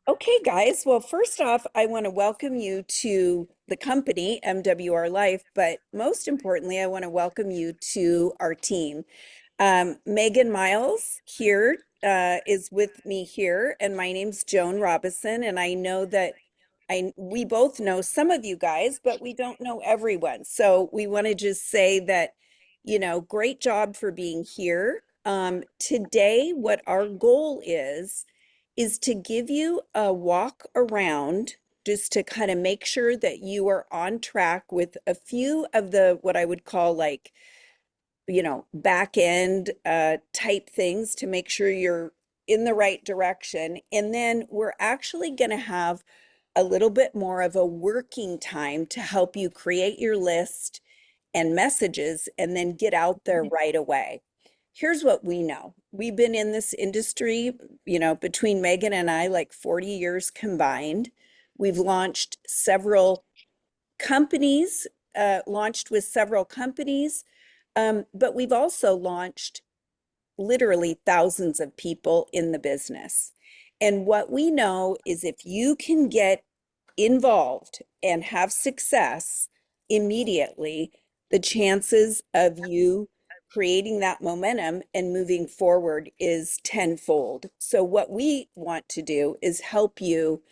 Okay, guys. Well, first off, I want to welcome you to the company, MWR Life, but most importantly, I want to welcome you to our team. Megan Miles here is with me here, and my name's Joan Robison, and I know that we both know some of you guys, but we don't know everyone. So we want to just say that, great job for being here. Today, what our goal is to give you a walk around just to kind of make sure that you are on track with a few of the what I would call like back end type things to make sure you're in the right direction. And then we're actually going to have a little bit more of a working time to help you create your list and messages and then get out there right away. Here's what we know. We've been in this industry, between Megan and I, like 40 years combined. We've launched several companies, launched with several companies, but we've also launched literally thousands of people in the business. And what we know is if you can get involved and have success immediately, the chances of you creating that momentum and moving forward is tenfold. So, what we want to do is help you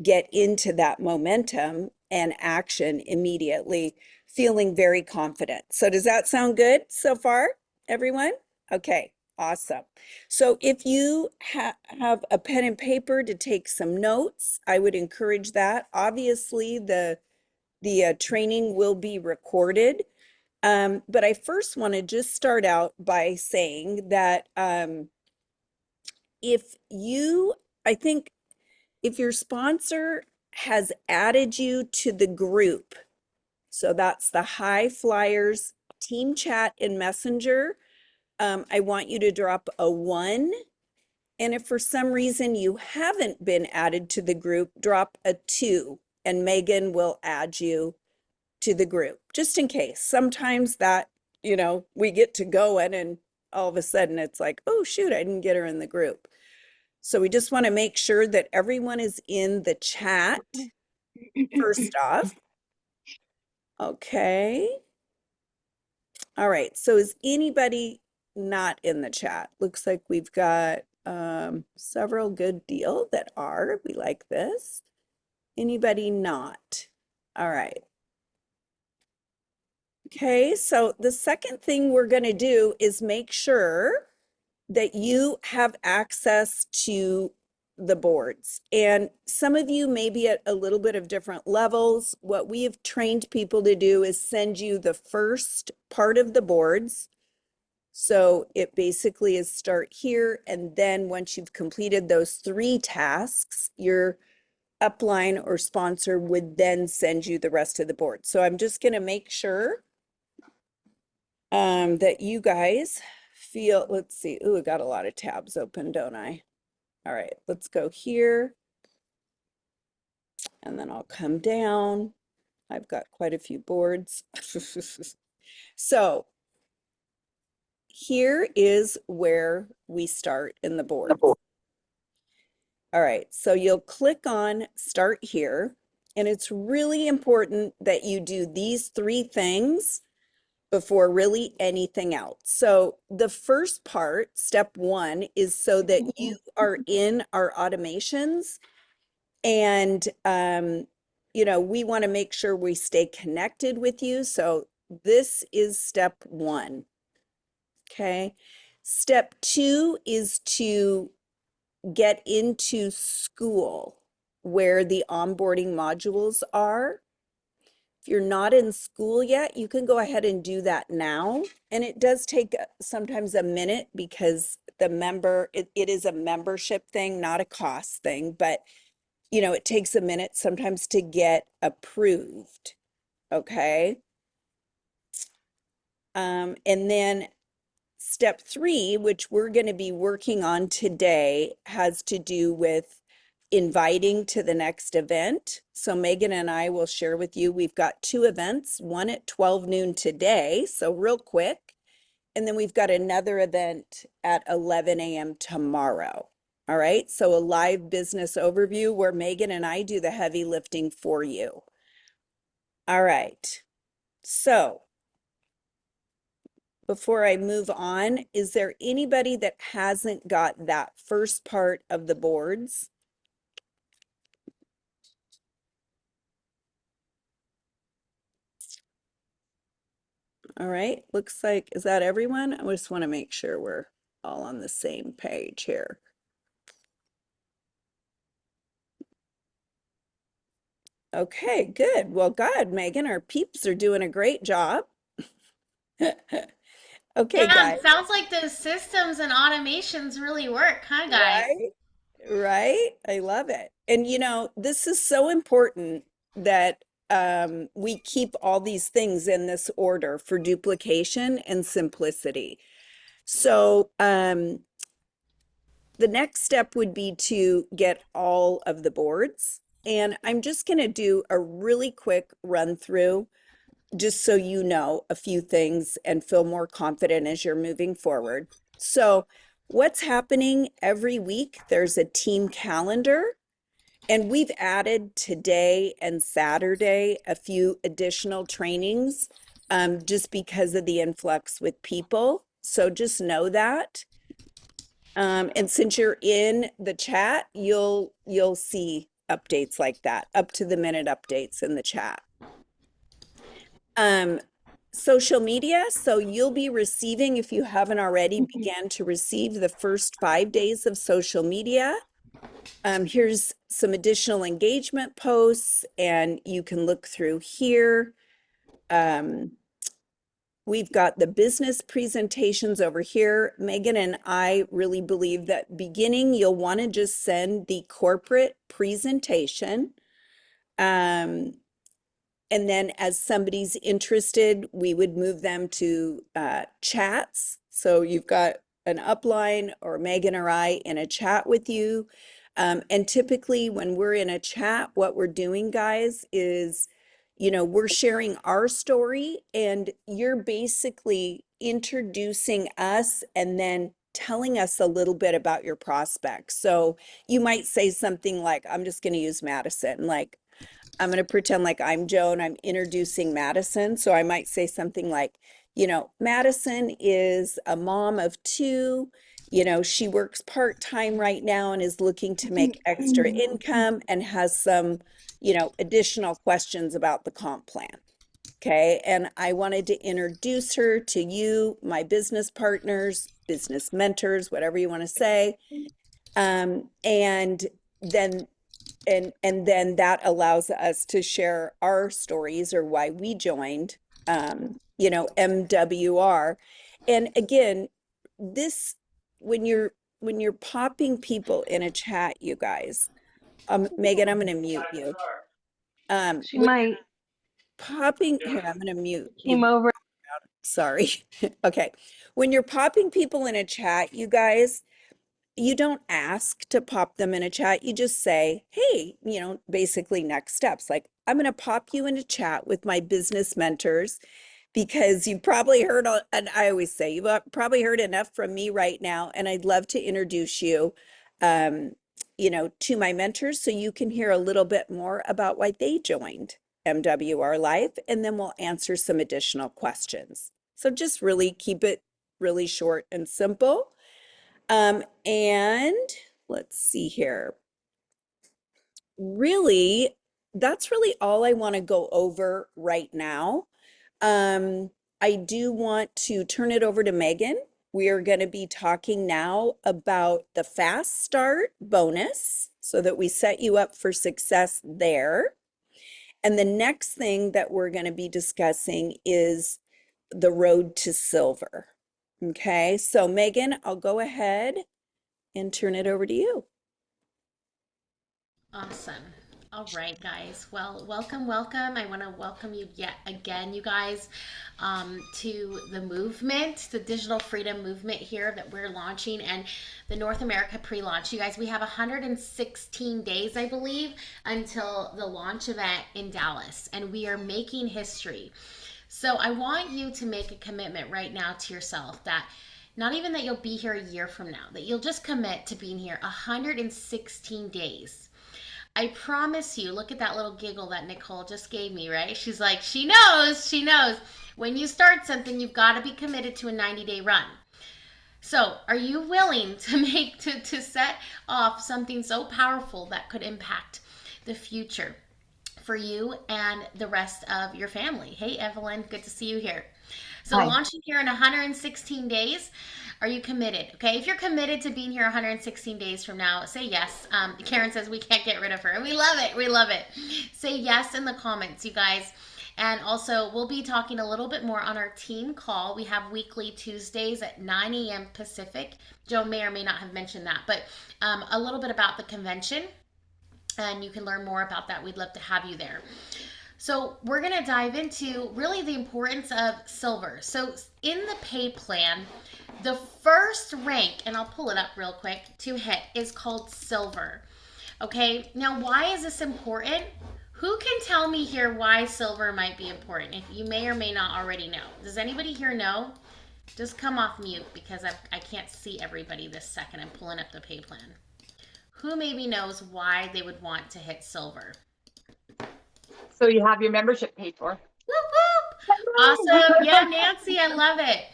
get into that momentum and action immediately, feeling very confident. So, does that sound good so far, everyone? Okay, awesome. So, if you have a pen and paper to take some notes, I would encourage that. Obviously, the training will be recorded. But I first want to just start out by saying that if you, I think if your sponsor has added you to the group, so that's the High Flyers team chat in Messenger, I want you to drop a 1. And if for some reason you haven't been added to the group, drop a 2, and Megan will add you to the group, just in case. Sometimes that, we get to going and all of a sudden it's like, oh, shoot, I didn't get her in the group. So we just want to make sure that everyone is in the chat first off. Okay. All right. So is anybody not in the chat? Looks like we've got several good deal that are. We like this. Anybody not? All right. Okay. So the second thing we're going to do is make sure that you have access to the boards. And some of you may be at a little bit of different levels. What we have trained people to do is send you the first part of the boards. So it basically is start here, and then once you've completed those 3 tasks, your upline or sponsor would then send you the rest of the board. So I'm just going to make sure that you guys feel, let's see, ooh, I got a lot of tabs open, don't I? All right, let's go here, and then I'll come down. I've got quite a few boards. So here is where we start in the board. All right, so you'll click on Start Here, and it's really important that you do these 3 things before really anything else. So the first part, step 1, is so that you are in our automations, and we want to make sure we stay connected with you. So this is step 1. Okay. Step 2 is to get into school where the onboarding modules are. If you're not in school yet, you can go ahead and do that now. And it does take sometimes a minute because it is a membership thing, not a cost thing, but it takes a minute sometimes to get approved. Okay. And then step 3, which we're going to be working on today, has to do with inviting to the next event. So Megan and I will share with you, we've got 2 events, one at 12 noon today, so real quick. And then we've got another event at 11 a.m. tomorrow. All right, so a live business overview where Megan and I do the heavy lifting for you. All right, so before I move on, is there anybody that hasn't got that first part of the boards? All right, looks like, is that everyone? I just want to make sure we're all on the same page here. Okay, good. Well, good, Megan. Our peeps are doing a great job. Okay, Yeah, guys. it sounds like the systems and automations really work, huh, guys? Right? Right? I love it. And this is so important that we keep all these things in this order for duplication and simplicity. So the next step would be to get all of the boards. And I'm just going to do a really quick run through just so you know a few things and feel more confident as you're moving forward. So, what's happening every week? There's a team calendar, and we've added today and Saturday a few additional trainings just because of the influx with people. So, just know that. And since you're in the chat, you'll see updates like that, up to the minute updates in the chat. Um, Social media. So you'll be receiving, if you haven't already, began to receive the first 5 days of social media. Here's some additional engagement posts, and you can look through here. We've got the business presentations over here. Megan and I really believe that beginning, you'll want to just send the corporate presentation. And then as somebody's interested, we would move them to chats. So you've got an upline or Megan or I in a chat with you. And typically when we're in a chat, what we're doing, guys, is, we're sharing our story and you're basically introducing us and then telling us a little bit about your prospects. So you might say something like, I'm just going to use Madison, like, I'm going to pretend like I'm Joan. I'm introducing Madison. So I might say something like, Madison is a mom of two. She works part-time right now and is looking to make extra income and has some, additional questions about the comp plan. Okay. And I wanted to introduce her to you, my business partners, business mentors, whatever you want to say. And then and then that allows us to share our stories or why we joined MWR. And again, this when you're popping people in a chat, you guys, Megan, I'm going to mute you. She When might popping here, I'm going to mute came you. over. Sorry. Okay. When you're popping people in a chat, you guys, you don't ask to pop them in a chat. You just say, hey, basically next steps. Like, I'm going to pop you in a chat with my business mentors because you probably heard, and I always say, you've probably heard enough from me right now. And I'd love to introduce you, to my mentors so you can hear a little bit more about why they joined MWR Life. And then we'll answer some additional questions. So just really keep it really short and simple. And let's see here. Really, that's really all I want to go over right now. Um, I do want to turn it over to Megan. We are going to be talking now about the fast start bonus so that we set you up for success there. And the next thing that we're going to be discussing is the road to silver. Okay, so Megan, I'll go ahead and turn it over to you. Awesome. All right, guys. Well, welcome, welcome. I want to welcome you yet again, you guys, to the movement, the digital freedom movement here that we're launching and the North America pre-launch. You guys, we have 116 days, I believe, until the launch event in Dallas, and we are making history. So I want you to make a commitment right now to yourself that Not even that you'll be here a year from now, that you'll just commit to being here 116 days. I promise you, look at that little giggle that Nicole just gave me, right? She's like, she knows, she knows. When you start something, you've got to be committed to a 90-day run. So, are you willing to to set off something so powerful that could impact the future for you and the rest of your family? Hey, Evelyn, good to see you here. So, Hi. launching here in 116 days, are you committed? Okay, if you're committed to being here 116 days from now, say yes. Karen says we can't get rid of her. We love it. We love it. Say yes in the comments, you guys. And also, we'll be talking a little bit more on our team call. We have weekly Tuesdays at 9 a.m. Pacific. Joe may or may not have mentioned that, but a little bit about the convention, and you can learn more about that. We'd love to have you there. So we're going to dive into really the importance of silver. So in the pay plan, the first rank, and I'll pull it up real quick to hit, is called silver. Okay, now why is this important? Who can tell me here why silver might be important? If you may or may not already know. Does anybody here know? Just come off mute because I can't see everybody this second. I'm pulling up the pay plan. Who maybe knows why they would want to hit silver? So you have your membership paid for. Whoop, whoop. Awesome. Yeah, Nancy, I love it.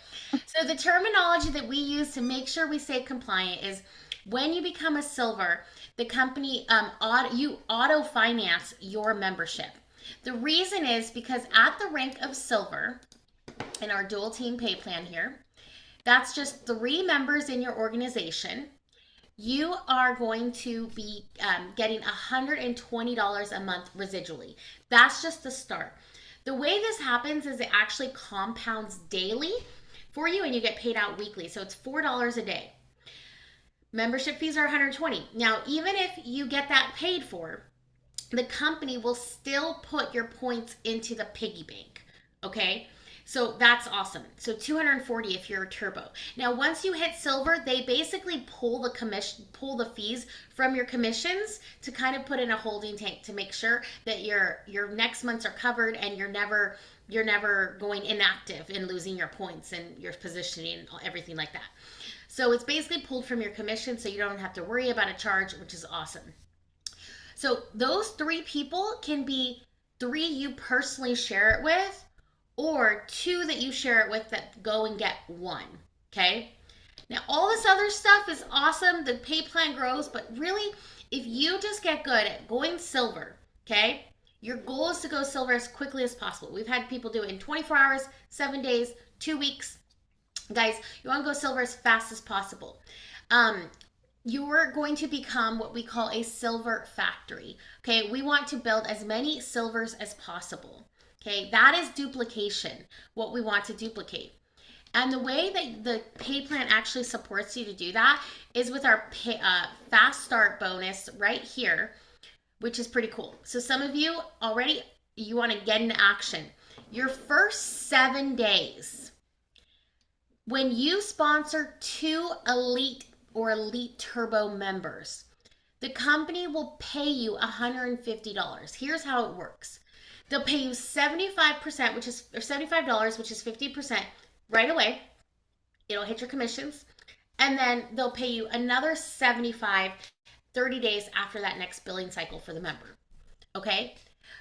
So the terminology that we use to make sure we stay compliant is when you become a silver, the company you auto finance your membership. The reason is because at the rank of silver in our dual team pay plan here, that's just 3 members in your organization. You are going to be getting $120 a month residually. That's just the start. The way this happens is it actually compounds daily for you and you get paid out weekly. So it's $4 a day. Membership fees are $120. Now, even if you get that paid for, the company will still put your points into the piggy bank. Okay? So that's awesome. So $240 if you're a turbo. Now, once you hit silver, they basically pull the fees from your commissions to kind of put in a holding tank to make sure that your next months are covered and you're never going inactive and losing your points and your positioning and everything like that. So it's basically pulled from your commission so you don't have to worry about a charge, which is awesome. So those 3 people can be 3 you personally share it with, or 2 that you share it with that go and get 1. Okay. Now, all this other stuff is awesome. The pay plan grows, but really, if you just get good at going silver, okay, your goal is to go silver as quickly as possible. We've had people do it in 24 hours, 7 days, 2 weeks. Guys, you want to go silver as fast as possible. You're going to become what we call a silver factory. Okay, we want to build as many silvers as possible. Okay, that is duplication, what we want to duplicate. And the way that the pay plan actually supports you to do that is with our fast start bonus right here, which is pretty cool. So some of you already, you want to get into action. Your first 7 days, when you sponsor 2 elite or elite turbo members, the company will pay you $150. Here's how it works. They'll pay you 75%, which is or $75, which is 50% right away. It'll hit your commissions. And then they'll pay you another 75 30 days after that next billing cycle for the member. Okay?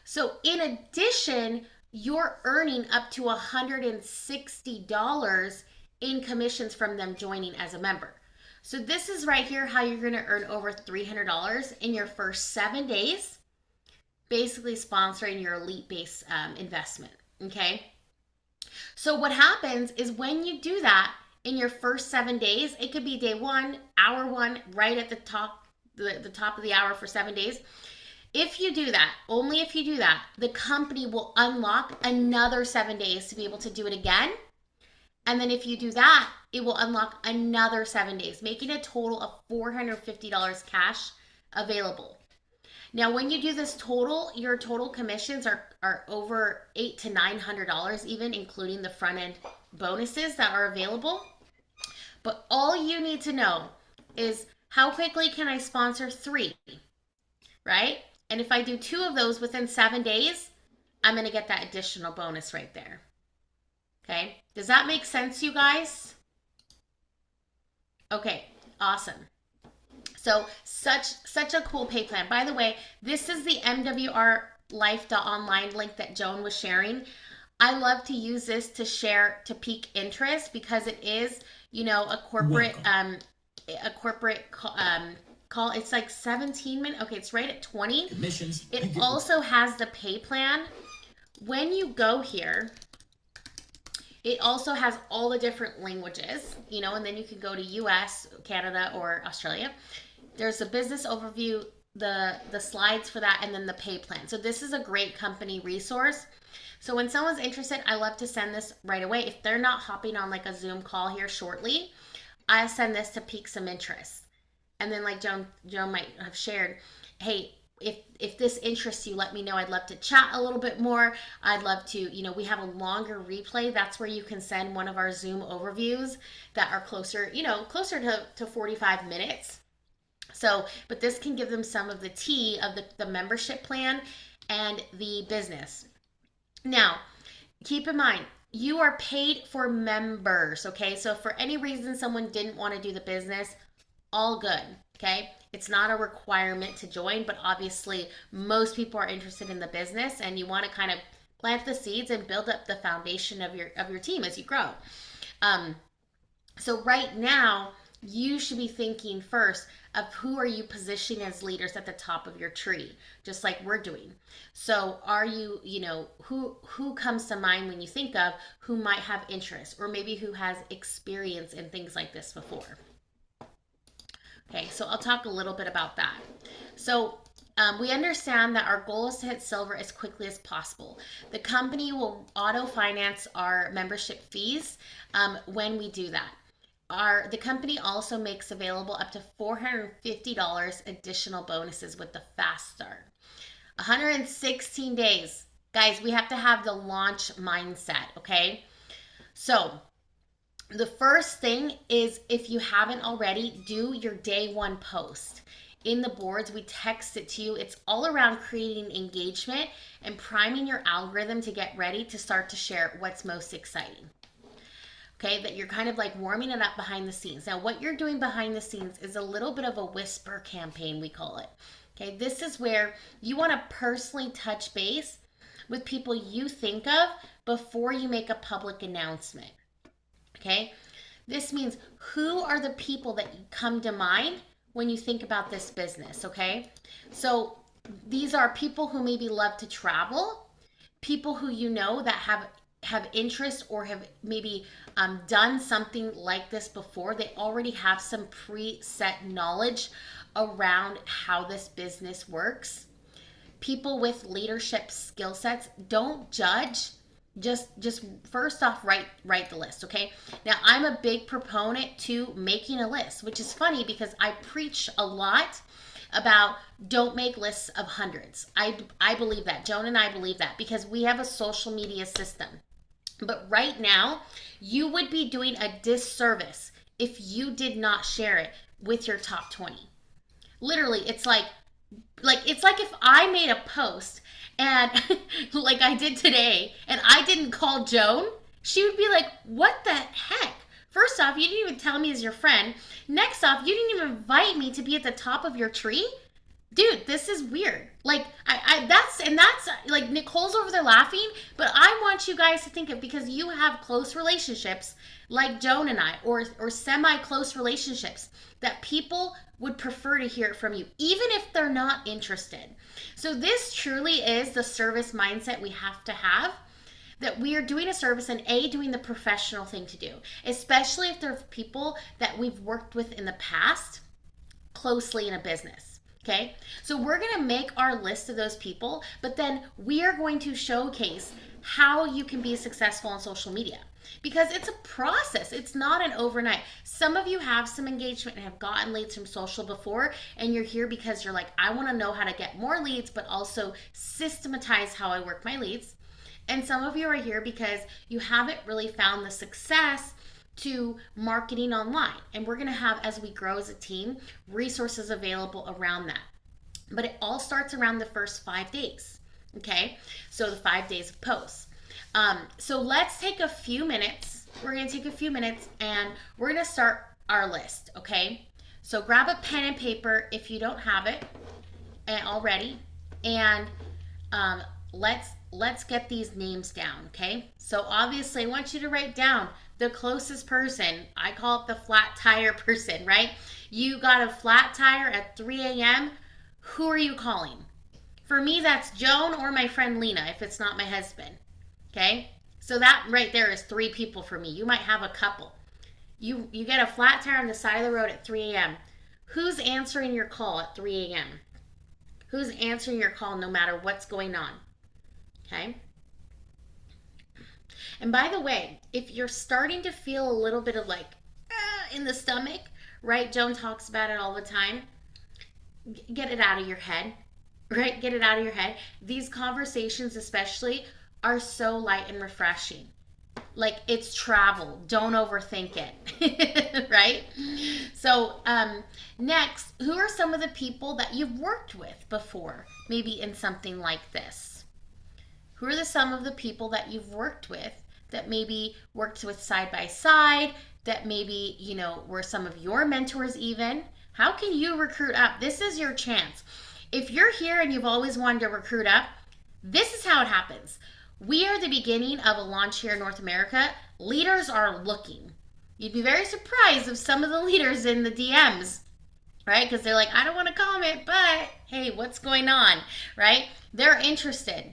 So in addition, you're earning up to $160 in commissions from them joining as a member. So this is right here how you're going to earn over $300 in your first 7 days, basically sponsoring your elite base investment. Okay. So what happens is when you do that in your first 7 days, it could be day 1, hour 1, right at the top of the hour for 7 days. If you do that, only if you do that, the company will unlock another 7 days to be able to do it again. And then if you do that, it will unlock another 7 days, making a total of $450 cash available. Now, when you do this total, your total commissions are over $800 to $900, even including the front end bonuses that are available. But all you need to know is how quickly can I sponsor 3, right? And if I do 2 of those within 7 days, I'm going to get that additional bonus right there. Okay. Does that make sense, you guys? Okay, awesome. So such a cool pay plan. By the way, this is the MWR Life.online link that Joan was sharing. I love to use this to share to pique interest because it is, a corporate call. It's like 17 minutes. Okay, it's right at 20. Admissions. It also has the pay plan. When you go here, it also has all the different languages, and then you can go to US, Canada, or Australia. There's a business overview, the slides for that, and then the pay plan. So this is a great company resource. So when someone's interested, I love to send this right away. If they're not hopping on like a Zoom call here shortly, I send this to pique some interest. And then like Joan might have shared, hey, if this interests you, let me know. I'd love to chat a little bit more. I'd love to, we have a longer replay. That's where you can send one of our Zoom overviews that are closer to 45 minutes. So, but this can give them some of the tea of the membership plan and the business. Now, keep in mind, you are paid for members, okay? So if for any reason someone didn't want to do the business, all good, okay? It's not a requirement to join, but obviously most people are interested in the business and you want to kind of plant the seeds and build up the foundation of your team as you grow. So right now, you should be thinking first of who are you positioning as leaders at the top of your tree, just like we're doing. So are you, who comes to mind when you think of who might have interest or maybe who has experience in things like this before? Okay, so I'll talk a little bit about that. So we understand that our goal is to hit silver as quickly as possible. The company will auto finance our membership fees when we do that. The company also makes available up to $450 additional bonuses with the fast start. 116 days. Guys, we have to have the launch mindset, okay? So the first thing is, if you haven't already, do your day one post. In the boards, we text it to you. It's all around creating engagement and priming your algorithm to get ready to start to share what's most exciting. Okay, that you're kind of like warming it up behind the scenes. Now, what you're doing behind the scenes is a little bit of a whisper campaign, we call it. Okay, this is where you want to personally touch base with people you think of before you make a public announcement. Okay, this means who are the people that come to mind when you think about this business, okay? So these are people who maybe love to travel, people who that have interest or have maybe done something like this before. They already have some preset knowledge around how this business works. People with leadership skill sets. Don't judge. Just first off, write the list, okay? Now, I'm a big proponent to making a list, which is funny because I preach a lot about don't make lists of hundreds. I believe that. Joan and I believe that because we have a social media system. But right now, you would be doing a disservice if you did not share it with your top 20. Literally, it's like if I made a post and like I did today and I didn't call Joan, she would be like, what the heck? First off, you didn't even tell me as your friend. Next off, you didn't even invite me to be at the top of your tree. Dude, this is weird. Like that's like Nicole's over there laughing, but I want you guys to think of, because you have close relationships like Joan and I, or semi-close relationships that people would prefer to hear it from you, even if they're not interested. So this truly is the service mindset we have to have, that we are doing a service and doing the professional thing to do, especially if they're people that we've worked with in the past closely in a business. Okay, so we're going to make our list of those people, but then we are going to showcase how you can be successful on social media, because it's a process. It's not an overnight. Some of you have some engagement and have gotten leads from social before, and you're here because you're like, I want to know how to get more leads, but also systematize how I work my leads. And some of you are here because you haven't really found the success to marketing online. And we're going to have, as we grow as a team, resources available around that. But it all starts around the first 5 days. Okay, so the 5 days of posts. So let's take a few minutes. We're going to take a few minutes and we're going to start our list, okay? So grab a pen and paper if you don't have it already, and um, let's get these names down, okay? So obviously, I want you to write down the closest person. I call it the flat tire person, right? You got a flat tire at 3 a.m. Who are you calling? For me, that's Joan or my friend Lena if it's not my husband, okay? So that right there is 3 people for me. You might have a couple. You get a flat tire on the side of the road at 3 a.m. Who's answering your call at 3 a.m.? Who's answering your call no matter what's going on? Okay? And by the way, if you're starting to feel a little bit of like in the stomach, right? Joan talks about it all the time. Get it out of your head, right? Get it out of your head. These conversations, especially, are so light and refreshing. Like it's travel. Don't overthink it, right? So, next, who are some of the people that you've worked with before, maybe in something like this? Who are some of the people that you've worked with that maybe worked with side by side, that maybe, were some of your mentors even? How can you recruit up? This is your chance. If you're here and you've always wanted to recruit up, this is how it happens. We are the beginning of a launch here in North America. Leaders are looking. You'd be very surprised of some of the leaders in the DMs, right? Because they're like, I don't want to comment, but hey, what's going on, right? They're interested.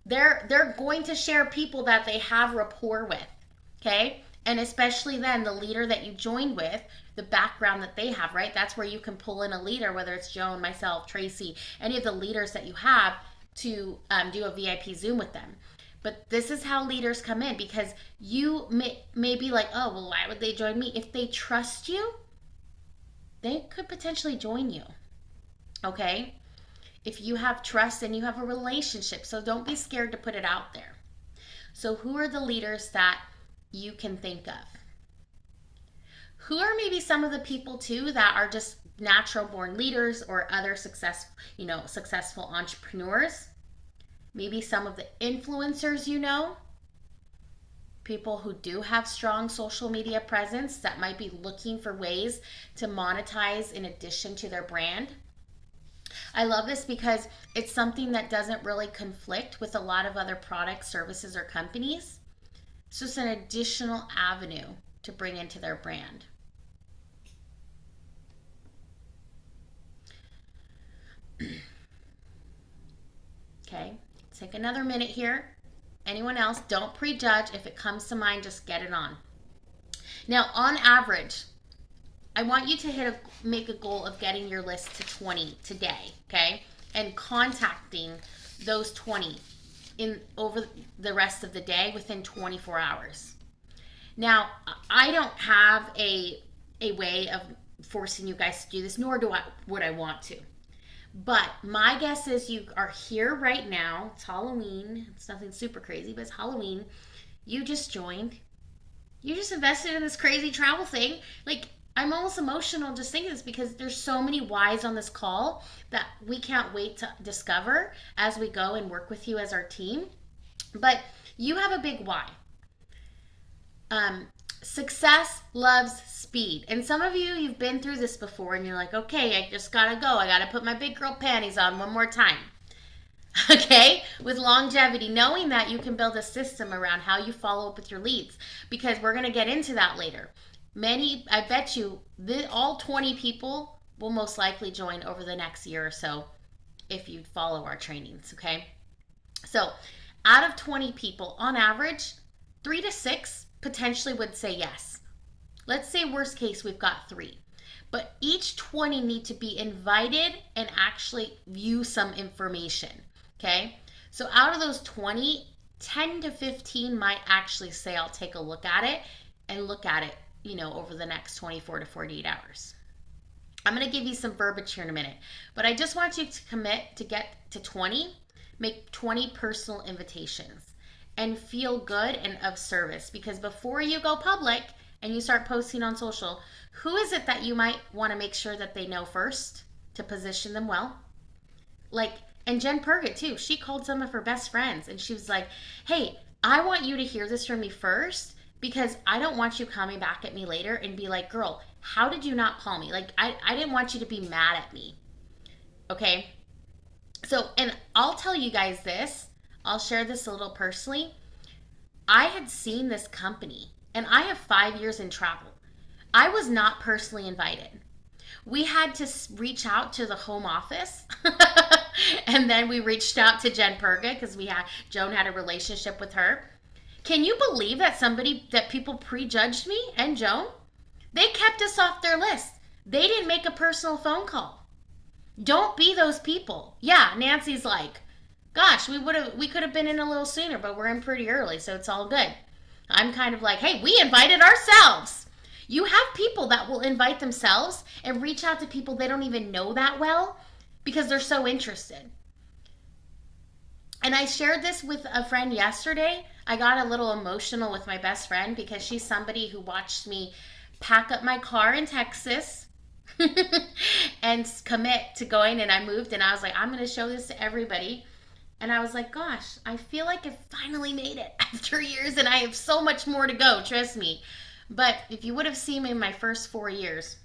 They're going to share people that they have rapport with, okay? And especially then the leader that you joined with, the background that they have, right? That's where you can pull in a leader, whether it's Joan, myself, Tracy, any of the leaders that you have, to do a VIP Zoom with them. But this is how leaders come in, because you may be like, oh, well, why would they join me? If they trust you, they could potentially join you, okay? If you have trust and you have a relationship, so don't be scared to put it out there. So who are the leaders that you can think of? Who are maybe some of the people too that are just natural born leaders or other successful entrepreneurs? Maybe some of the influencers, people who do have strong social media presence that might be looking for ways to monetize in addition to their brand. I love this because it's something that doesn't really conflict with a lot of other products, services, or companies. It's just an additional avenue to bring into their brand. Okay, take another minute here. Anyone else, don't prejudge. If it comes to mind, just get it on. Now, on average, I want you to make a goal of getting your list to 20 today, okay? And contacting those 20 over the rest of the day within 24 hours. Now, I don't have a way of forcing you guys to do this, nor would I want to. But my guess is you are here right now. It's Halloween. It's nothing super crazy, but it's Halloween. You just joined. You just invested in this crazy travel thing. Like, I'm almost emotional just thinking this, because there's so many whys on this call that we can't wait to discover as we go and work with you as our team. But you have a big why. Success loves speed. And some of you've been through this before and you're like, okay, I just gotta go. I gotta put my big girl panties on one more time. Okay? With longevity, knowing that you can build a system around how you follow up with your leads, because we're gonna get into that later. I bet you, all 20 people will most likely join over the next year or so if you follow our trainings, okay? So out of 20 people, on average, 3 to 6 potentially would say yes. Let's say worst case, we've got 3. But each 20 need to be invited and actually view some information, okay? So out of those 20, 10 to 15 might actually say, I'll take a look at it, and look at it, over the next 24 to 48 hours. I'm going to give you some verbiage here in a minute, but I just want you to commit to get to 20, make 20 personal invitations, and feel good and of service. Because before you go public and you start posting on social, who is it that you might want to make sure that they know first to position them well? And Jen Purgett too, she called some of her best friends and she was like, hey, I want you to hear this from me first, because I don't want you coming back at me later and be like, girl, how did you not call me? Like, I didn't want you to be mad at me. Okay. So, and I'll tell you guys this, I'll share this a little personally. I had seen this company and I have 5 years in travel. I was not personally invited. We had to reach out to the home office and then we reached out to Jen Perga because Joan had a relationship with her. Can you believe that people prejudged me and Joan? They kept us off their list. They didn't make a personal phone call. Don't be those people. Yeah, Nancy's like, gosh, we could have been in a little sooner, but we're in pretty early, so it's all good. I'm kind of like, hey, we invited ourselves. You have people that will invite themselves and reach out to people they don't even know that well because they're so interested. And I shared this with a friend yesterday. I got a little emotional with my best friend because she's somebody who watched me pack up my car in Texas and commit to going. And I moved and I was like, I'm going to show this to everybody. And I was like, gosh, I feel like I finally made it after years and I have so much more to go, trust me. But if you would have seen me in my first 4 years.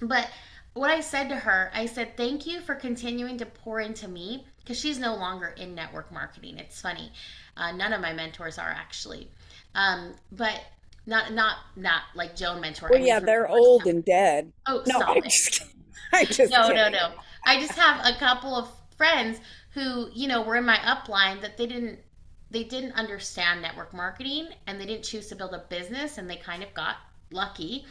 But what I said to her, I said, thank you for continuing to pour into me because she's no longer in network marketing. It's funny. None of my mentors are actually. But not like Joan mentor. Well, I mean, yeah, from the they're first old company. and dead. Oh, No, stop I'm it. just kidding. I'm just No, no, kidding. no. I just have a couple of friends who, were in my upline that they didn't understand network marketing and they didn't choose to build a business and they kind of got lucky.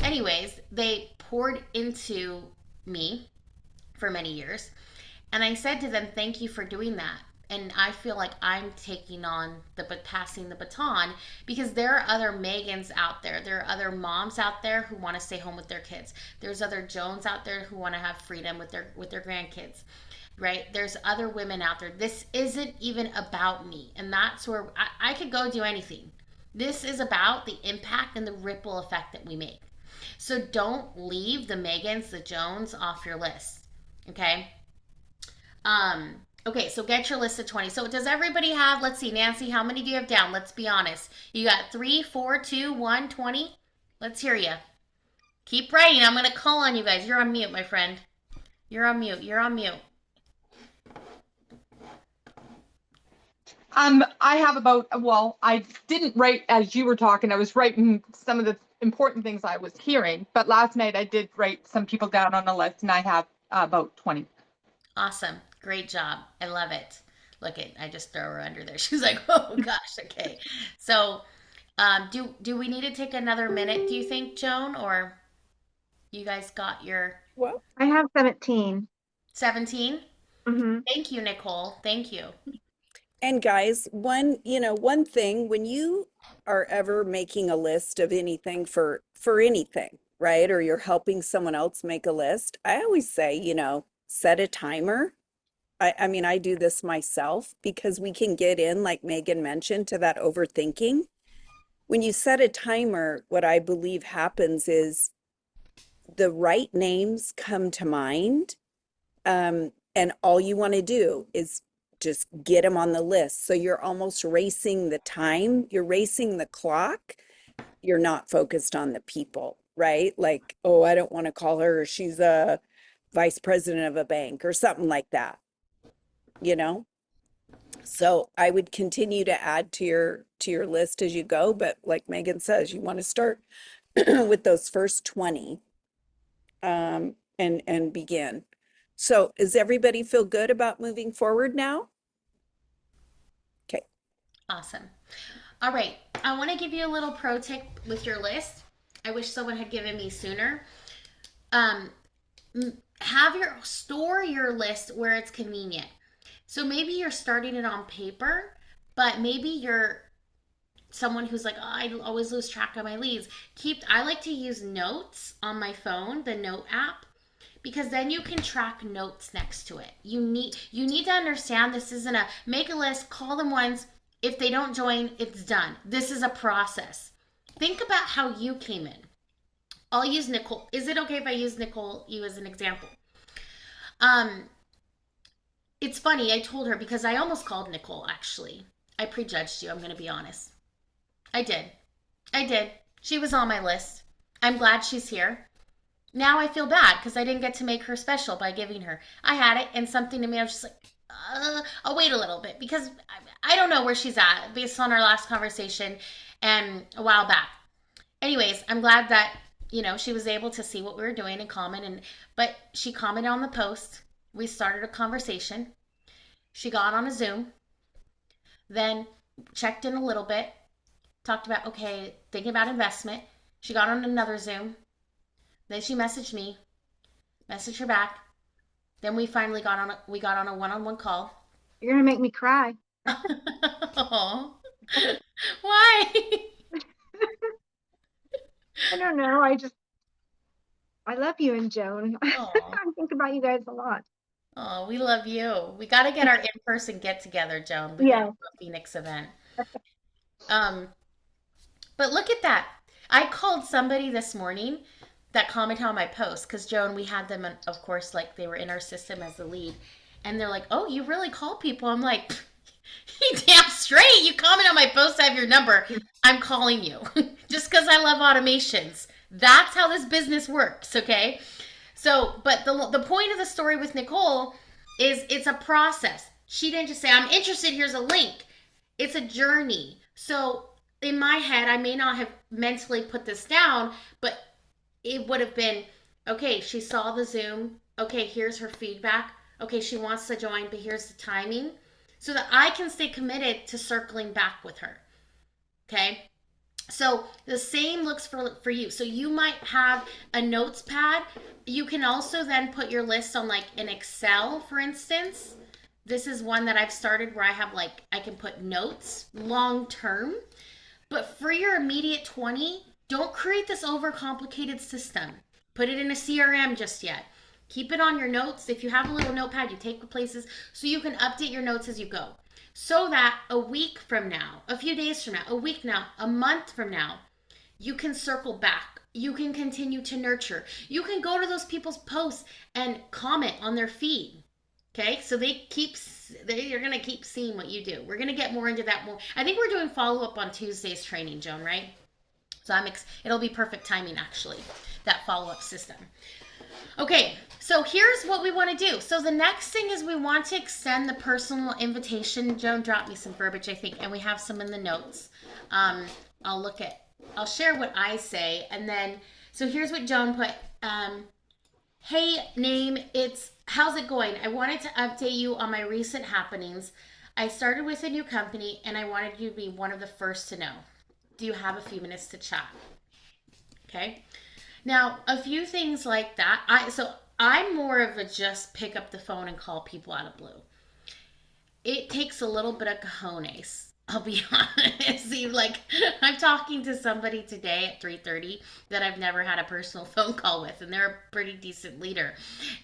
Anyways, they poured into me for many years. And I said to them, thank you for doing that. And I feel like I'm taking on passing the baton because there are other Megans out there. There are other moms out there who want to stay home with their kids. There's other Joans out there who want to have freedom with their grandkids, right? There's other women out there. This isn't even about me. And that's where I could go do anything. This is about the impact and the ripple effect that we make. So don't leave the Megans, the Jones off your list. Okay? Okay, so get your list of 20. So does everybody have, let's see, Nancy, how many do you have down? Let's be honest. You got 3, 4, 2, 1, 20? Let's hear you. Keep writing. I'm going to call on you guys. You're on mute, my friend. You're on mute. You're on mute. I have I didn't write as you were talking. I was writing some of the important things I was hearing, but last night I did write some people down on the list and I have about 20. Awesome. Great job. I love it. Look it, I just throw her under there. She's like, oh gosh, okay. So, do we need to take another minute, do you think, Joan, or you guys got your Well, I have 17. 17? Mm-hmm. Thank you, Nicole. Thank you. and guys, one thing when you are ever making a list of anything for anything, right? Or you're helping someone else make a list, I always say, set a timer. I mean, I do this myself because we can get in, like Megan mentioned, to that overthinking. When you set a timer, what I believe happens is the right names come to mind. And all you want to do is just get them on the list. So you're almost racing the time, you're racing the clock. You're not focused on the people, right? Like, oh, I don't want to call her. She's a vice president of a bank or something like that, you know? So I would continue to add to your list as you go, but like Megan says, you want to start with those first 20 and begin. So does everybody feel good about moving forward now? Okay. Awesome. All right. I want to give you a little pro tip with your list. I wish someone had given me sooner. Um, store your list where it's convenient. So maybe you're starting it on paper, but maybe you're someone who's like, oh, I always lose track of my leads. I like to use notes on my phone, the note app, because then you can track notes next to it. You need to understand this isn't a make a list, call them once. If they don't join, it's done. This is a process. Think about how you came in. I'll use Nicole. Is it okay if I use Nicole, you as an example? It's funny, I told her because I almost called Nicole actually. I prejudged you, I'm going to be honest. I did. I did. She was on my list. I'm glad she's here. Now I feel bad because I didn't get to make her special by giving her. I had it, and something to me, I was just like, I'll wait a little bit because I don't know where she's at based on our last conversation and a while back. Anyways, I'm glad that she was able to see what we were doing and comment. And but she commented on the post. We started a conversation. She got on a Zoom, then checked in a little bit, talked about okay, thinking about investment. She got on another Zoom. Then she messaged me, messaged her back. Then we finally got on a one-on-one call. You're gonna make me cry. Aw. Why? I don't know. I love you and Joan. Oh, I think about you guys a lot. oh, we love you. We got to get our in-person get together, Joan. We got to Yeah. do a Phoenix event. Um, but look at that. I called somebody this morning that commented on my post because Joan, we had them, of course, like they were in our system as the lead, and they're like, "Oh, you really call people?" I'm like, "Damn straight! You comment on my post, I have your number. I'm calling you just because I love automations. That's how this business works, okay?" So, but the point of the story with Nicole is it's a process. She didn't just say, "I'm interested, here's a link." It's a journey. So, in my head, I may not have mentally put this down, but it would have been, okay, she saw the Zoom. Okay, here's her feedback. Okay, she wants to join, but here's the timing so that I can stay committed to circling back with her. Okay? So the same looks for you. So you might have a notes pad. You can also then put your list on like an Excel, for instance. This is one that I've started where I have like I can put notes long term. But for your immediate 20, don't create this overcomplicated system. Put it in a CRM just yet. Keep it on your notes. If you have a little notepad, you take the places so you can update your notes as you go. So that a week from now, a few days from now, a week now, a month from now, you can circle back. You can continue to nurture. You can go to those people's posts and comment on their feed. Okay, so you're gonna keep seeing what you do. We're gonna get more into that more. I think we're doing follow up on Tuesday's training, Joan, right? So it'll be perfect timing actually, that follow up system. Okay, so here's what we want to do. So the next thing is we want to extend the personal invitation. Joan dropped me some verbiage, I think, and we have some in the notes. I'll share what I say, and then so here's what Joan put. Hey, name, how's it going? I wanted to update you on my recent happenings. I started with a new company and I wanted you to be one of the first to know. Do you have a few minutes to chat? Okay. Now, a few things like that. I'm more of a just pick up the phone and call people out of blue. It takes a little bit of cojones. I'll be honest. See, like I'm talking to somebody today at 3:30 that I've never had a personal phone call with, and they're a pretty decent leader.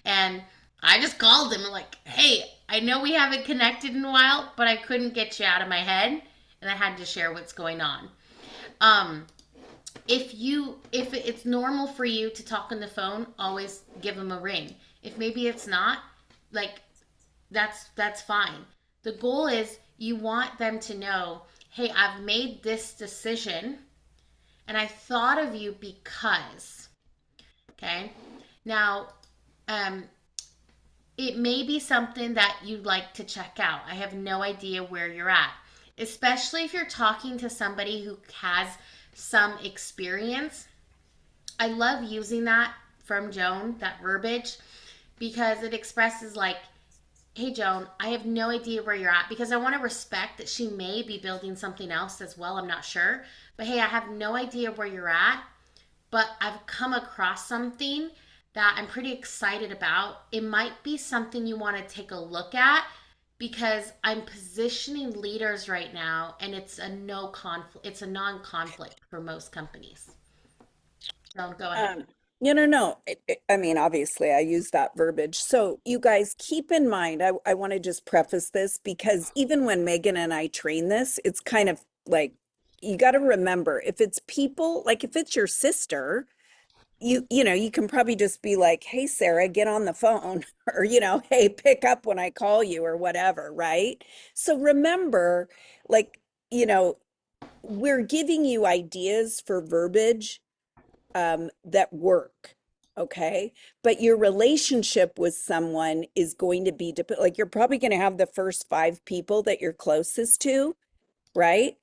And I just called them and like, hey, I know we haven't connected in a while, but I couldn't get you out of my head, and I had to share what's going on. If it's normal for you to talk on the phone, always give them a ring. If maybe it's not, like that's fine. The goal is you want them to know, hey, I've made this decision and I thought of you because, okay? Now, it may be something that you'd like to check out. I have no idea where you're at, especially if you're talking to somebody who has some experience. I love using that from Joan, that verbiage, because it expresses like, hey Joan, I have no idea where you're at, because I want to respect that she may be building something else as well. I'm not sure. But hey, I have no idea where you're at, but I've come across something that I'm pretty excited about. It might be something you want to take a look at because I'm positioning leaders right now and it's a no conflict, it's a non-conflict for most companies. So go ahead. No. I mean, obviously, I use that verbiage. So, you guys keep in mind, I want to just preface this because even when Megan and I train this, it's kind of like you got to remember if it's people, like if it's your sister, you can probably just be like, hey, Sarah, get on the phone, or, hey, pick up when I call you, or whatever, right? So, remember, like, you know, we're giving you ideas for verbiage that work, okay? But your relationship with someone is going to be like you're probably going to have the first five people that you're closest to, right?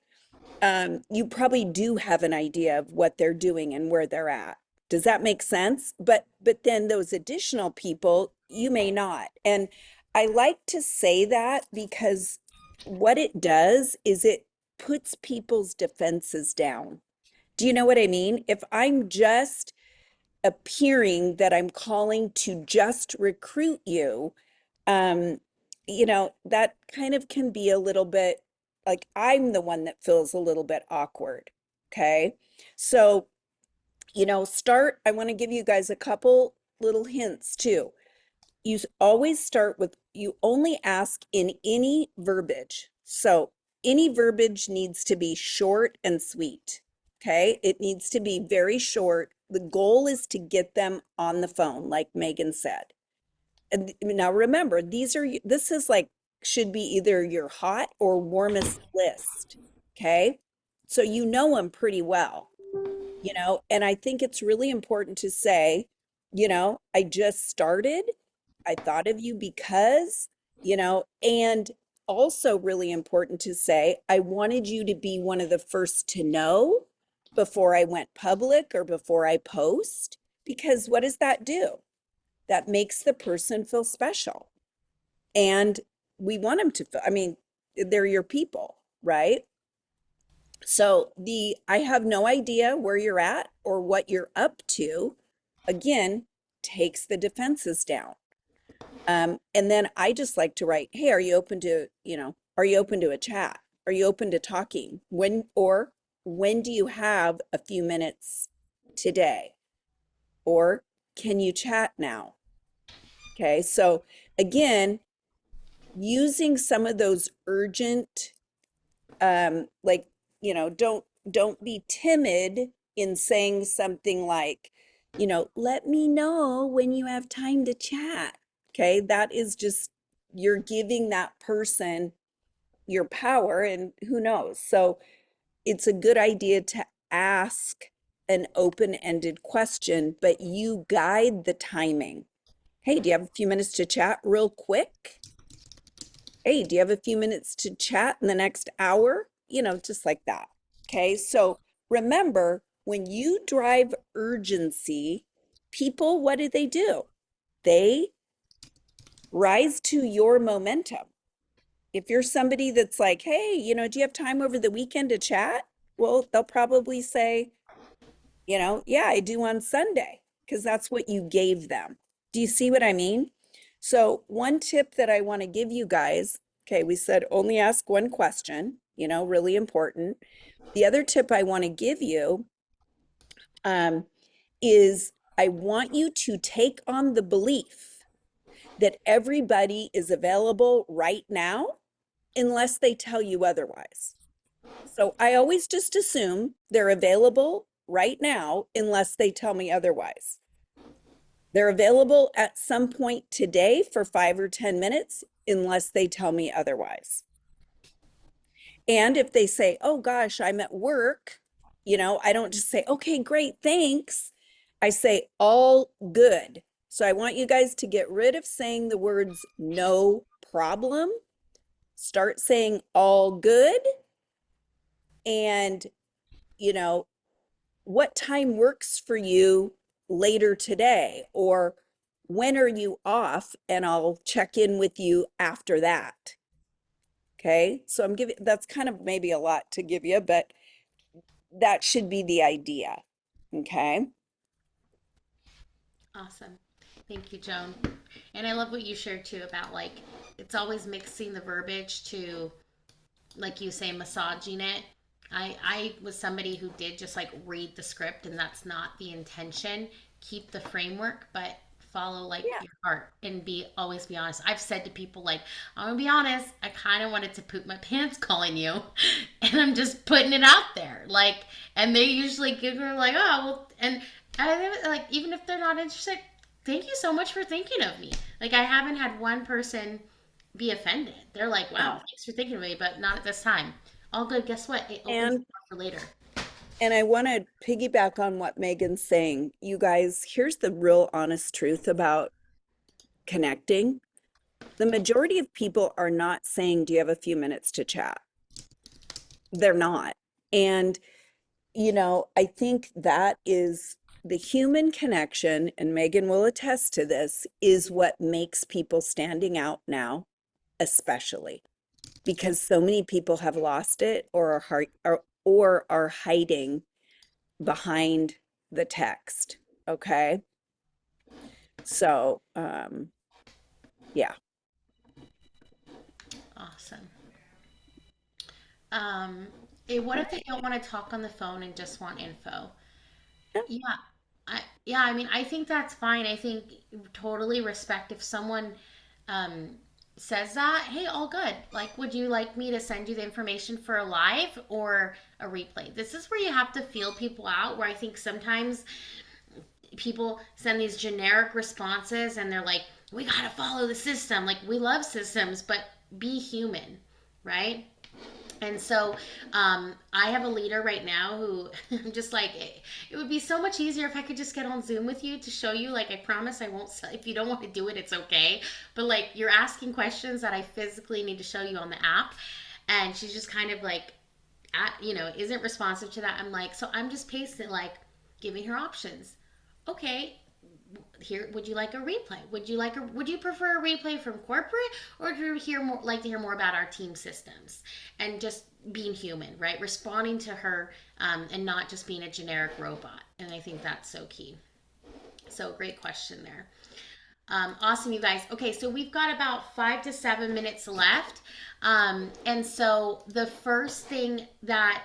You probably do have an idea of what they're doing and where they're at. Does that make sense? But then those additional people, you may not. And I like to say that because what it does is it puts people's defenses down. Do you know what I mean? If I'm just appearing that I'm calling to just recruit you, um, that kind of can be a little bit like I'm the one that feels a little bit awkward. Okay. So, I want to give you guys a couple little hints too. Always start with, you only ask in any verbiage. So any verbiage needs to be short and sweet. Okay. It needs to be very short. The goal is to get them on the phone, like Megan said. And now remember, this is like, should be either your hot or warmest list. Okay. So you know them pretty well, and I think it's really important to say, I just started. I thought of you because, and also really important to say, I wanted you to be one of the first to know before I went public or before I post, because what does that do? That makes the person feel special. And we want them to feel, I mean, they're your people, right? So I have no idea where you're at or what you're up to, again, takes the defenses down. And then I just like to write, hey, are you open to a chat? Are you open to talking? When do you have a few minutes today? Or can you chat now? Okay, so again, using some of those urgent, like, don't be timid in saying something like, let me know when you have time to chat. Okay, that is just, you're giving that person your power, and who knows. So it's a good idea to ask an open-ended question, but you guide the timing. Hey, do you have a few minutes to chat real quick? Hey, do you have a few minutes to chat in the next hour? Just like that. Okay. So remember, when you drive urgency, people, what do? They rise to your momentum. If you're somebody that's like, hey, do you have time over the weekend to chat? Well, they'll probably say, yeah, I do on Sunday, because that's what you gave them. Do you see what I mean? So, one tip that I want to give you guys, okay, we said only ask one question, really important. The other tip I want to give you um, is I want you to take on the belief that everybody is available right now unless they tell you otherwise. So I always just assume they're available right now unless they tell me otherwise. They're available at some point today for 5 or 10 minutes unless they tell me otherwise. And if they say, oh gosh, I'm at work, I don't just say, okay, great, thanks. I say, all good. So I want you guys to get rid of saying the words no problem. Start saying all good. And, you know, what time works for you later today? Or when are you off? And I'll check in with you after that. Okay. So that's kind of maybe a lot to give you, but that should be the idea. Okay. Awesome. Thank you, Joan. And I love what you shared too about like it's always mixing the verbiage to, like you say, massaging it. I was somebody who did just like read the script, and that's not the intention. Keep the framework, but follow like Yeah. your heart and always be honest. I've said to people like, I'm gonna be honest, I kind of wanted to poop my pants calling you, and I'm just putting it out there. Like, and they usually give her like, oh well, and like even if they're not interested, thank you so much for thinking of me. Like I haven't had one person be offended. They're like, wow, No. thanks for thinking of me, but not at this time. All good. Guess what? It opens the And door for later. I want to piggyback on what Megan's saying. You guys, here's the real honest truth about connecting. The majority of people are not saying, "Do you have a few minutes to chat?" They're not. And, I think that is the human connection, and Megan will attest to this, is what makes people standing out now, especially because so many people have lost it or are hiding behind the text. Okay. So, yeah. Awesome. Um, what if they don't want to talk on the phone and just want info? Yeah, I mean, I think that's fine. I think totally respect if someone um says that, hey, all good. Like, would you like me to send you the information for a live or a replay? This is where you have to feel people out, where I think sometimes people send these generic responses and they're like, we gotta follow the system. Like, we love systems, but be human, right? And so I have a leader right now who I'm just like, it would be so much easier if I could just get on Zoom with you to show you. Like, I promise I won't, if you don't want to do it, it's okay. But like, you're asking questions that I physically need to show you on the app. And she's just kind of like, isn't responsive to that. I'm like, so I'm just pasting, like, giving her options. Okay, here, would you like a replay? Would you prefer a replay from corporate, or do you like to hear more about our team systems? And just being human, right? Responding to her, and not just being a generic robot. And I think that's so key. So great question there. Awesome, you guys. Okay, so we've got about 5 to 7 minutes left. And so the first thing that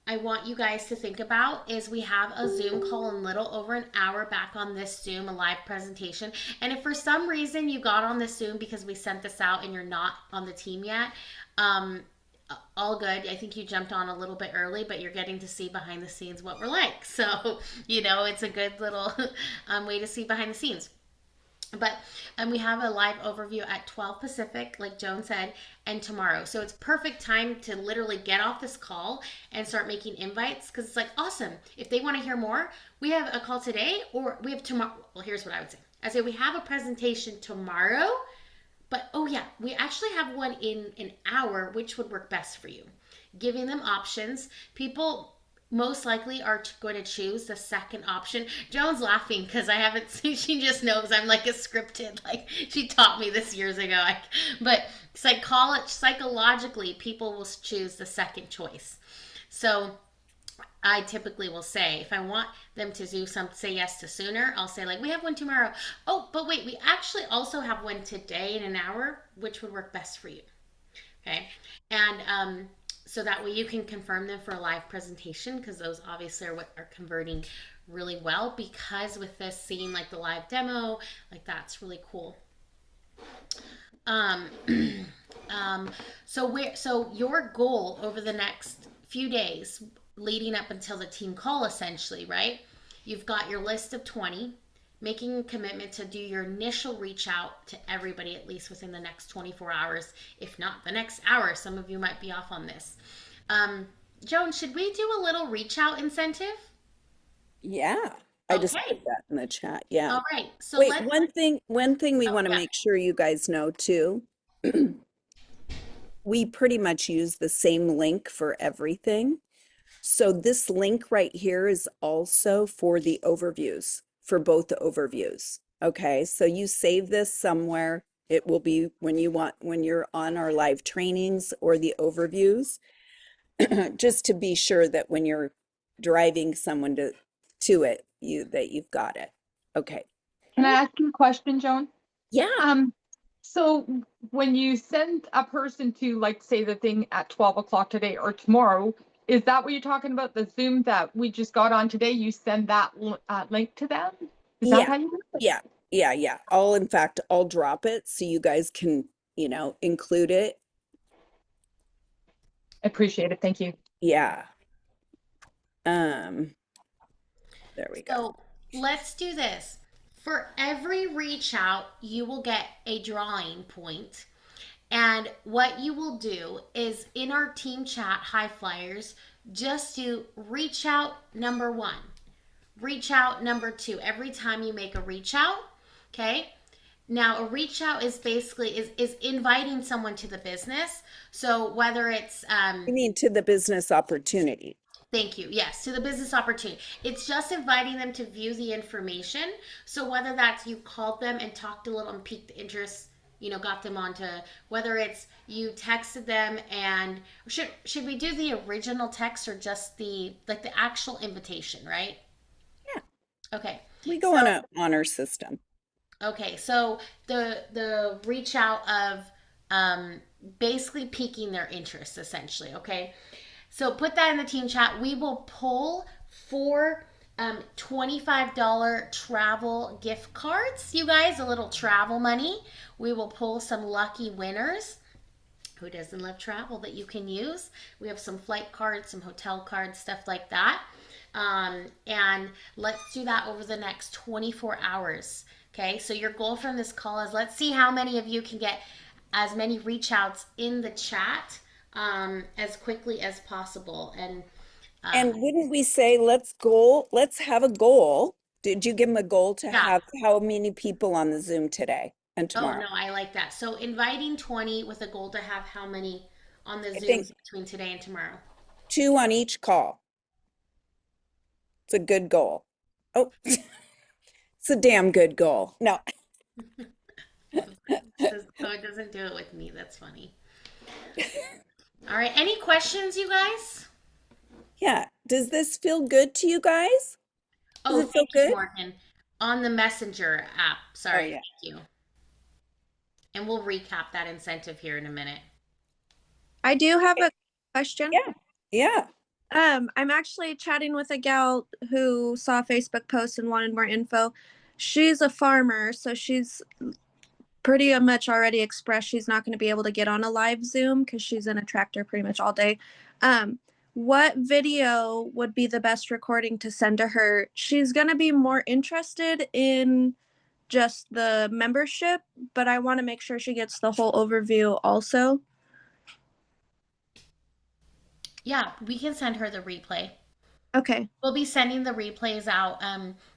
I want you guys to think about is we have a Zoom call in little over an hour back on this Zoom, a live presentation. And if for some reason you got on this Zoom because we sent this out and you're not on the team yet, all good. I think you jumped on a little bit early, but you're getting to see behind the scenes what we're like. So, it's a good little way to see behind the scenes. But we have a live overview at 12 Pacific, like Joan said, and tomorrow. So it's perfect time to literally get off this call and start making invites, because it's like, awesome. If they want to hear more, we have a call today, or we have tomorrow. Well, here's what I would say. I say we have a presentation tomorrow, but oh yeah, we actually have one in an hour, which would work best for you. Giving them options. People most likely are going to choose the second option. Joan's laughing because I haven't seen, she just knows I'm like a scripted, like she taught me this years ago. But psychologically, people will choose the second choice. So I typically will say, if I want them to say yes to sooner, I'll say, like, we have one tomorrow. Oh, but wait, we actually also have one today in an hour, which would work best for you. Okay. And so that way you can confirm them for a live presentation, because those obviously are what are converting really well, because with this seeing like the live demo, like that's really cool. Um, so your goal over the next few days leading up until the team call, essentially, right? You've got your list of 20, making a commitment to do your initial reach out to everybody at least within the next 24 hours, if not the next hour. Some of you might be off on this. Joan, should we do a little reach out incentive? Yeah. I just Okay. put that in the chat. Yeah. All right. So Wait, let's, one thing we oh, want to yeah. make sure you guys know too. We pretty much use the same link for everything. So this link right here is also for the overviews, for both the overviews. Okay, so you save this somewhere. It will be when you're on our live trainings or the overviews, just to be sure that when you're driving someone to it, you've got it. Okay. Can I ask you a question, Joan? Yeah. So when you send a person to, like, say the thing at 12 o'clock today or tomorrow, is that what you're talking about? The Zoom that we just got on today, you send that link to them? Is that Yeah. how you do it? Yeah. Yeah. In fact, I'll drop it so you guys can, include it. Appreciate it. Thank you. Yeah. There we go. So let's do this. For every reach out, you will get a drawing point, And what you will do is in our team chat, High Flyers, just do reach out number one, reach out number two. Every time you make a reach out, okay? Now a reach out is basically is inviting someone to the business. So whether it's You mean to the business opportunity? thank you. Yes, to the business opportunity. It's just inviting them to view the information. So whether that's you called them and talked a little and piqued the interest, got them onto, whether it's you texted them and should we do the original text or just the actual invitation, right? Yeah, Okay. we go So on a honor system. okay, so the reach out of basically piquing their interest essentially, okay? So put that in the team chat. We will pull four $25 travel gift cards, you guys, a little travel money. We will pull some lucky winners. Who doesn't love travel that you can use? We have some flight cards, some hotel cards, stuff like that. And let's do that over the next 24 hours. Okay, so your goal from this call is let's see how many of you can get as many reach outs in the chat as quickly as possible. And wouldn't we say let's have a goal. Did you give them a goal to Yeah. have how many people on the Zoom today and Oh, tomorrow? no, I like that. So inviting 20 with a goal to have how many on the I Zooms think between today and tomorrow? 2 on each call. It's a good goal. Oh, it's a damn good goal. No. Oh, it doesn't do it with me. That's funny. All right. Any questions, you guys? Yeah. Does this feel good to you guys? Does Oh, it feel thank you, good? Morgan. On the Messenger app. Oh, Sorry. yeah. Thank you. And we'll recap that incentive here in a minute. I do have a question. Yeah. Yeah. I'm actually chatting with a gal who saw a Facebook post and wanted more info. She's a farmer, so she's pretty much already expressed she's not going to be able to get on a live Zoom because she's in a tractor pretty much all day. What video would be the best recording to send to her? She's going to be more interested in just the membership, but I want to make sure she gets the whole overview also. Yeah, we can send her the replay. Okay. We'll be sending the replays out.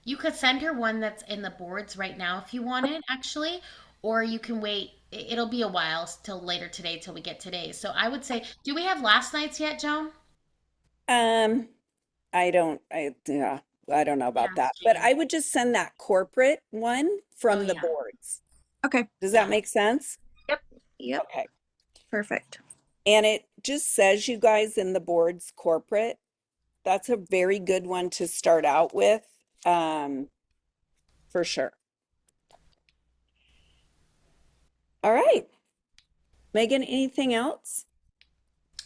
You could send her one that's in the boards right now if you wanted, actually, or you can wait. It'll be a while till later today till we get today. So I would say, do we have last night's yet, Joan? Um, yeah, I don't know about Yes, that, but Jane. I would just send that corporate one Oh from the yeah, boards. Okay. Does yeah. that make sense? Yep. Okay. Perfect. And it just says you guys in the boards corporate. That's a very good one to start out with, for sure. All right. Megan, anything else?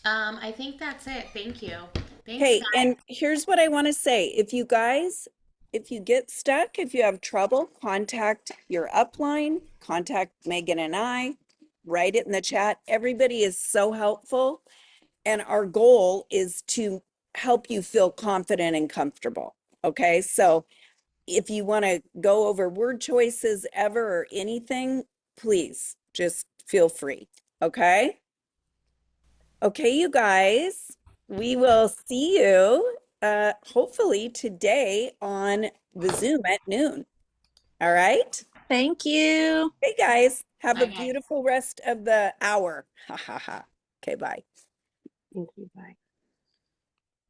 I think that's it. Thank you. Thanks, Hey, guys. and here's what I want to say. If you get stuck, if you have trouble, contact your upline, contact Megan and I, write it in the chat. Everybody is so helpful. And our goal is to help you feel confident and comfortable. Okay. So if you want to go over word choices ever or anything, please just feel free. Okay. Okay, you guys, we will see you hopefully today on the Zoom at noon. All right. Thank you. Hey guys, have a Bye, guys. beautiful rest of the hour. Ha ha ha. Okay, bye. Thank you. Bye.